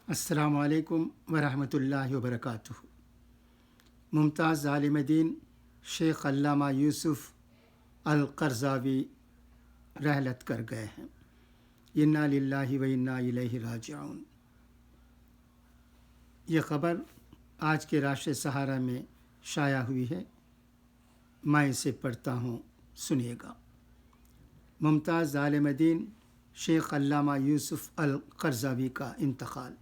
السلام علیکم ورحمۃ اللہ وبرکاتہ۔ ممتاز عالم دین شیخ علامہ یوسف القرضاوی رحلت کر گئے ہیں۔ انا للہ و انا الیہ راجعون۔ یہ خبر آج کے راشد سہارا میں شائع ہوئی ہے، میں اسے پڑھتا ہوں، سنیے گا۔ ممتاز عالم دین شیخ علامہ یوسف القرضاوی کا انتقال۔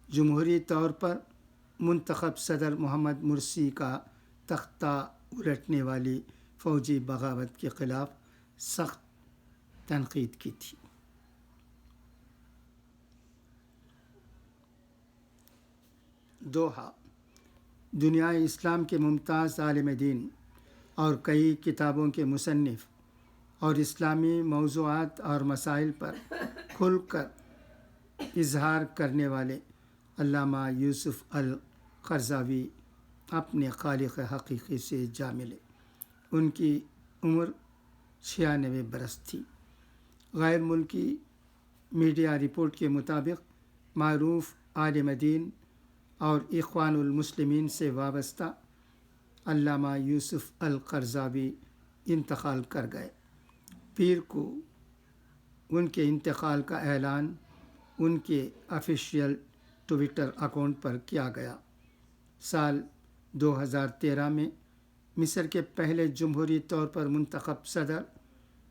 جمہوری طور پر منتخب صدر محمد مرسی کا تختہ الٹنے والی فوجی بغاوت کے خلاف سخت تنقید کی تھی۔ دوحہ۔ دنیا اسلام کے ممتاز عالم دین اور کئی کتابوں کے مصنف اور اسلامی موضوعات اور مسائل پر کھل کر اظہار کرنے والے علامہ یوسف القرضاوی اپنے خالق حقیقی سے جا ملے۔ ان کی عمر 96 برس تھی۔ غیر ملکی میڈیا رپورٹ کے مطابق معروف عالم دین اور اخوان المسلمین سے وابستہ علامہ یوسف القرضاوی انتقال کر گئے۔ پیر کو ان کے انتقال کا اعلان ان کے آفیشیل ٹویٹر اکاؤنٹ پر کیا گیا۔ سال 2013 میں مصر کے پہلے جمہوری طور پر منتخب صدر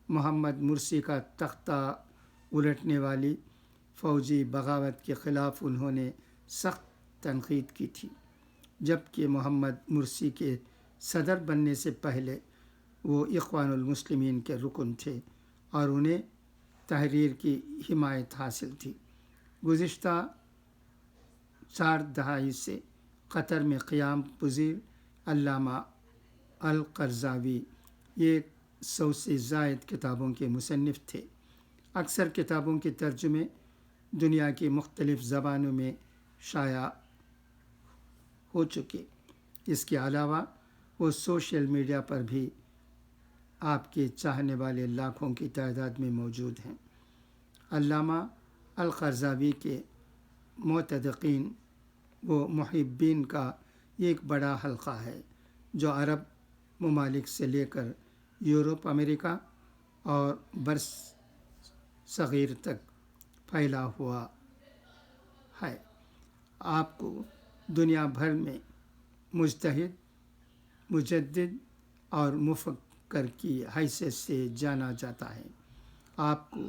محمد مرسی کا تختہ الٹنے والی فوجی بغاوت کے خلاف انہوں نے سخت تنقید کی تھی، جبکہ محمد مرسی کے صدر بننے سے پہلے وہ اخوان المسلمین کے رکن تھے اور انہیں تحریر کی حمایت حاصل تھی۔ گزشتہ 4 دہائی سے قطر میں قیام پذیر علامہ القرضاوی 100 سے زائد کتابوں کے مصنف تھے۔ اکثر کتابوں کے ترجمے دنیا کی مختلف زبانوں میں شائع ہو چکے۔ اس کے علاوہ وہ سوشل میڈیا پر بھی آپ کے چاہنے والے لاکھوں کی تعداد میں موجود ہیں۔ علامہ القرضاوی کے معتقدین و محبین کا ایک بڑا حلقہ ہے جو عرب ممالک سے لے کر یورپ، امریکہ اور برصغیر تک پھیلا ہوا ہے۔ آپ کو دنیا بھر میں مجتہد، مجدد اور مفکر کی حیثیت سے جانا جاتا ہے۔ آپ کو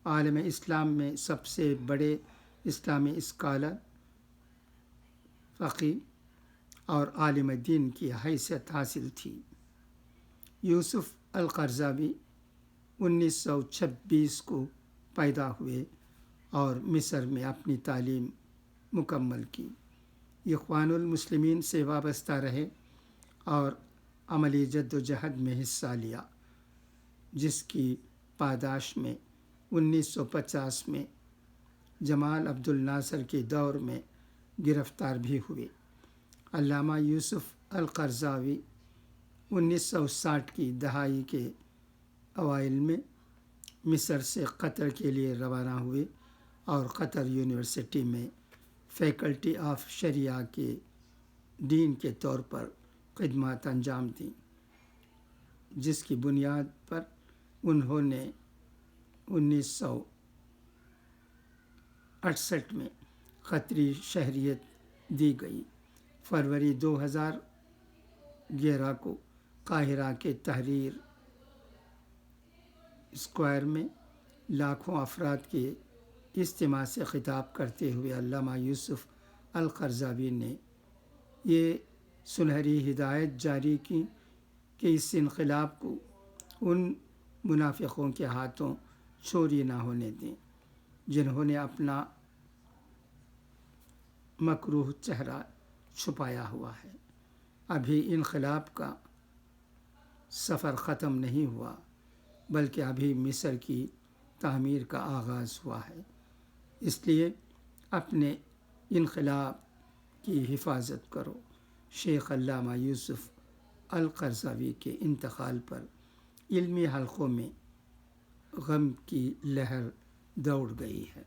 عالم اسلام میں سب سے بڑے اسلامی اسکالر، فقیہ اور عالم دین کی حیثیت حاصل تھی۔ یوسف القرضاوی 1926 کو پیدا ہوئے اور مصر میں اپنی تعلیم مکمل کی۔ اخوان المسلمین سے وابستہ رہے اور عملی جدوجہد میں حصہ لیا، جس کی پاداش میں 1950 میں جمال عبد الناصر کے دور میں گرفتار بھی ہوئے۔ علامہ یوسف القرضاوی 1960 کی دہائی کے اوائل میں مصر سے قطر کے لیے روانہ ہوئے اور قطر یونیورسٹی میں فیکلٹی آف شریعہ کے ڈین کے طور پر خدمات انجام دیں، جس کی بنیاد پر انہوں نے 1968 میں قطری شہریت دی گئی۔ فروری 2011 کو قاہرہ کے تحریر اسکوائر میں لاکھوں افراد کے اجتماع سے خطاب کرتے ہوئے علامہ یوسف القرضاوی نے یہ سنہری ہدایت جاری کی کہ اس انقلاب کو ان منافقوں کے ہاتھوں چوری نہ ہونے دیں جنہوں نے اپنا مکروہ چہرہ چھپایا ہوا ہے۔ ابھی انقلاب کا سفر ختم نہیں ہوا، بلکہ ابھی مصر کی تعمیر کا آغاز ہوا ہے۔ اس لیے اپنے انقلاب کی حفاظت کرو۔ شیخ علامہ یوسف القرضاوی کے انتقال پر علمی حلقوں میں غم کی لہر دوڑ گئی ہے۔